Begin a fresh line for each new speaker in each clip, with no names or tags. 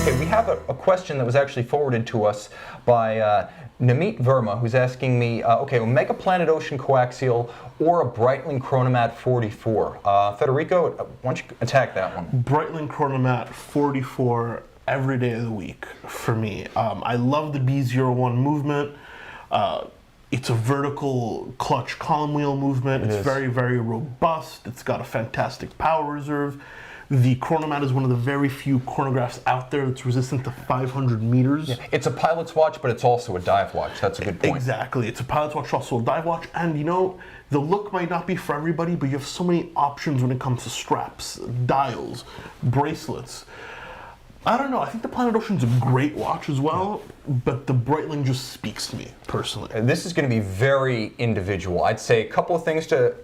Okay, we have a question that was actually forwarded to us by Namit Verma, who's asking me, okay, Omega Planet Ocean Coaxial or a Breitling Chronomat 44? Federico, why don't you attack that one?
Breitling Chronomat 44 every day of the week for me. I love the B01 movement. It's a vertical clutch column wheel movement. It's very, very robust. It's got a fantastic power reserve. The Chronomat is one of the very few chronographs out there that's resistant to 500 meters.
Yeah. It's a pilot's watch, but it's also a dive watch. That's a good point.
Exactly. It's a pilot's watch, also a dive watch. And you know, the look might not be for everybody, but you have so many options when it comes to straps, dials, bracelets. I don't know. I think the Planet Ocean's a great watch as well, but the Breitling just speaks to me personally.
This is going to be very individual. I'd say a couple of things to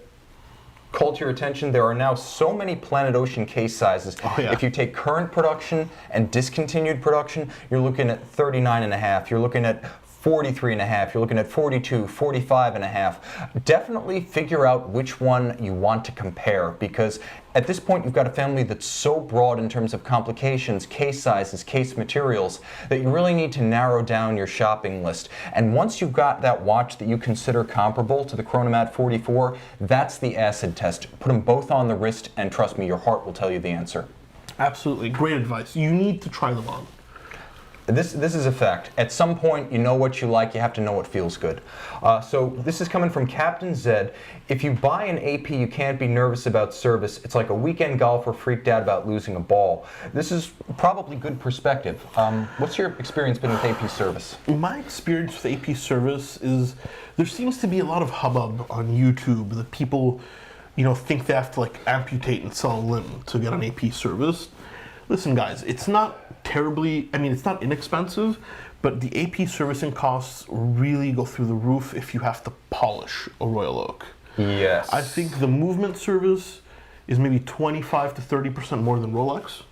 call to your attention. There are now so many Planet Ocean case sizes. If you take current production and discontinued production, you're looking at 39.5. You're looking at 43.5, you're looking at 42, 45.5. Definitely figure out which one you want to compare, because at this point you've got a family that's so broad in terms of complications, case sizes, case materials, that you really need to narrow down your shopping list. And once you've got that watch that you consider comparable to the Chronomat 44, that's the acid test. Put them both on the wrist, and trust me, your heart will tell you the answer.
Absolutely, great advice. You need to try them on.
This is a fact. At some point, you know what you like, you have to know what feels good. So this is coming from Captain Zed. If you buy an AP, you can't be nervous about service. It's like a weekend golfer freaked out about losing a ball. This is probably good perspective. What's your experience been with AP service?
My experience with AP service is there seems to be a lot of hubbub on YouTube that people, you know, think they have to like amputate and sell a limb to get an AP service. Listen, guys, it's not terribly, I mean, it's not inexpensive, but the AP servicing costs really go through the roof if you have to polish a Royal Oak.
Yes.
I think the movement service is maybe 25 to 30% more than Rolex,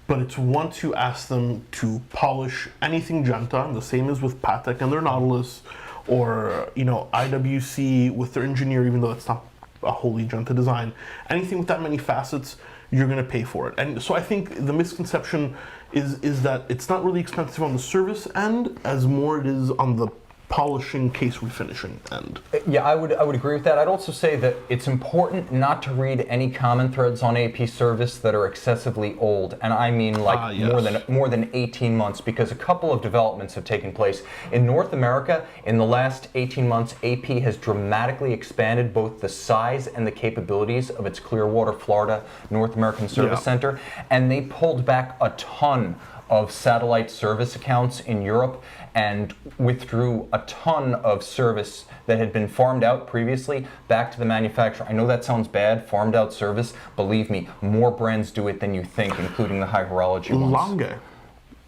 but it's once you ask them to polish anything Genta, the same as with Patek and their Nautilus, or, you know, IWC with their engineer, even though it's not a wholly Genta design, anything with that many facets, you're going to pay for it. And so I think the misconception is that it's not really expensive on the service end as more it is on the polishing, case refinishing end.
Yeah, I would agree with that. I'd also say that it's important not to read any comment threads on AP service that are excessively old, and I mean like more than 18 months, because a couple of developments have taken place. In North America, in the last 18 months, AP has dramatically expanded both the size and the capabilities of its Clearwater, Florida, North American Service Center, and they pulled back a ton of satellite service accounts in Europe and withdrew a ton of service that had been farmed out previously back to the manufacturer. I know that sounds bad, farmed out service. Believe me, more brands do it than you think, including the high horology ones.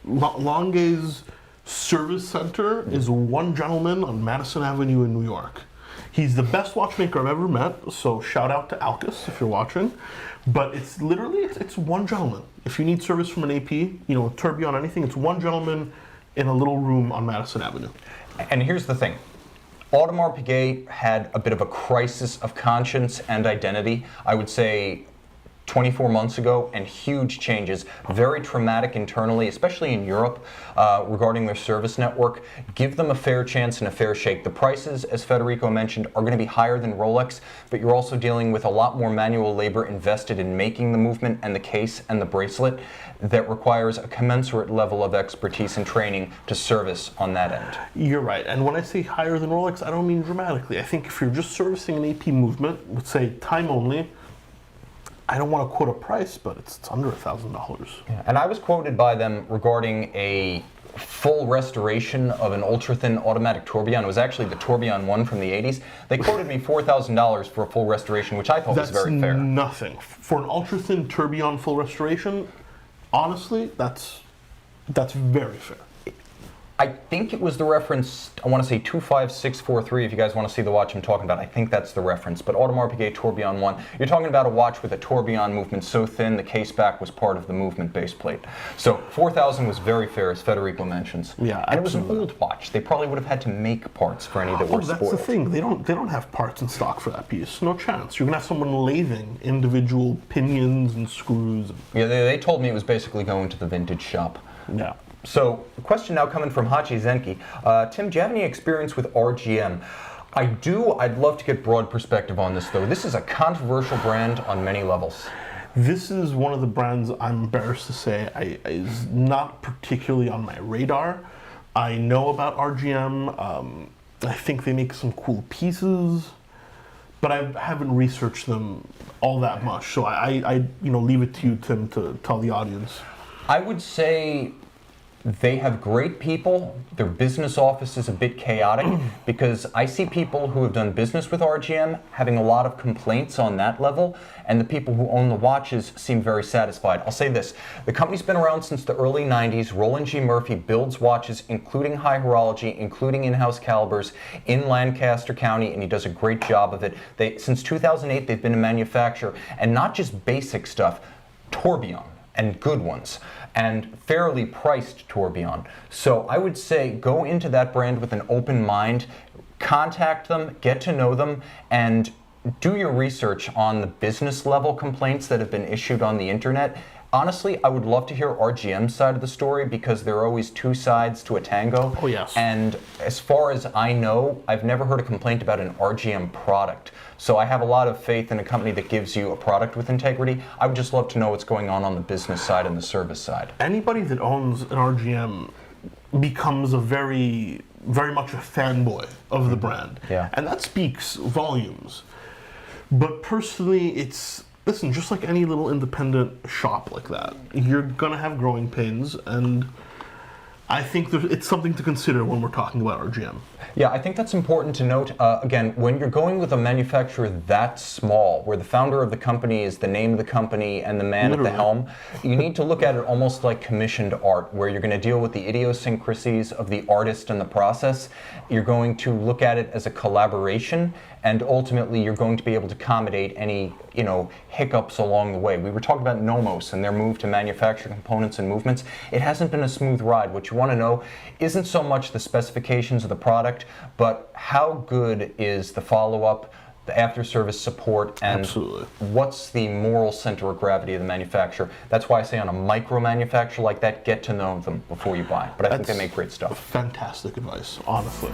Lange's service center is one gentleman on Madison Avenue in New York. He's the best watchmaker I've ever met, so shout out to Alcus if you're watching. But it's literally, it's one gentleman. If you need service from an AP, you know, tourbillon, anything, it's one gentleman in a little room on Madison Avenue.
And here's the thing. Audemars Piguet had a bit of a crisis of conscience and identity, I would say 24 months ago, and huge changes, very traumatic internally, especially in Europe, regarding their service network. Give them a fair chance and a fair shake. The prices, as Federico mentioned, are going to be higher than Rolex, but you're also dealing with a lot more manual labor invested in making the movement and the case and the bracelet that requires a commensurate level of expertise and training to service on that end.
You're right, and when I say higher than Rolex, I don't mean dramatically. I think if you're just servicing an AP movement, let's say time only, I don't want to quote a price, but it's under $1,000.
Yeah. And I was quoted by them regarding a full restoration of an ultra-thin automatic tourbillon. It was actually the Tourbillon 1 from the 80s. They quoted me $4,000 for a full restoration, which I thought was very fair.
That's nothing. For an ultra-thin tourbillon full restoration, honestly, that's very fair.
I think it was the reference, I want to say 25643, if you guys want to see the watch I'm talking about. I think that's the reference. But Audemars Piguet Tourbillon 1, you're talking about a watch with a tourbillon movement so thin the case back was part of the movement base plate. So 4,000 was very fair, as Federico mentions.
Yeah,
and it was an old watch. They probably would have had to make parts for any that were spoiled.
That's the thing. They don't have parts in stock for that piece. No chance. You're going to have someone lathing individual pinions and screws.
Yeah, they told me it was basically going to the vintage shop.
Yeah.
So, a question now coming from Hachi Zenki. Tim, do you have any experience with RGM? I do. I'd love to get broad perspective on this, though. This is a controversial brand on many levels.
This is one of the brands I'm embarrassed to say is not particularly on my radar. I know about RGM. I think they make some cool pieces, but I haven't researched them all that much. So I leave it to you, Tim, to tell the audience.
I would say they have great people. Their business office is a bit chaotic because I see people who have done business with RGM having a lot of complaints on that level, and the people who own the watches seem very satisfied. I'll say this, the company's been around since the early 90s. Roland G. Murphy builds watches, including high horology, including in-house calibers in Lancaster County, and he does a great job of it. Since 2008, they've been a manufacturer, and not just basic stuff, tourbillon, and good ones, and fairly priced tourbillon. So I would say go into that brand with an open mind, contact them, get to know them, and do your research on the business level complaints that have been issued on the internet. Honestly, I would love to hear RGM's side of the story because there are always two sides to a tango.
Oh, yes.
And as far as I know, I've never heard a complaint about an RGM product. So I have a lot of faith in a company that gives you a product with integrity. I would just love to know what's going on the business side and the service side.
Anybody that owns an RGM becomes a very much a fanboy of the brand.
Yeah.
And that speaks volumes. But personally, listen, just like any little independent shop like that, you're going to have growing pains, and I think it's something to consider when we're talking about RGM.
Yeah, I think that's important to note. Again, when you're going with a manufacturer that small, where the founder of the company is the name of the company and the man at the helm, you need to look at it almost like commissioned art, where you're going to deal with the idiosyncrasies of the artist and the process. You're going to look at it as a collaboration, and ultimately you're going to be able to accommodate any hiccups along the way. We were talking about Nomos and their move to manufacture components and movements. It hasn't been a smooth ride. What you want to know isn't so much the specifications of the product, but how good is the follow-up, the after-service support, and
Absolutely.
What's the moral center of gravity of the manufacturer. That's why I say on a micro manufacturer like that, get to know them before you buy. But I think they make great stuff.
Fantastic advice, honestly.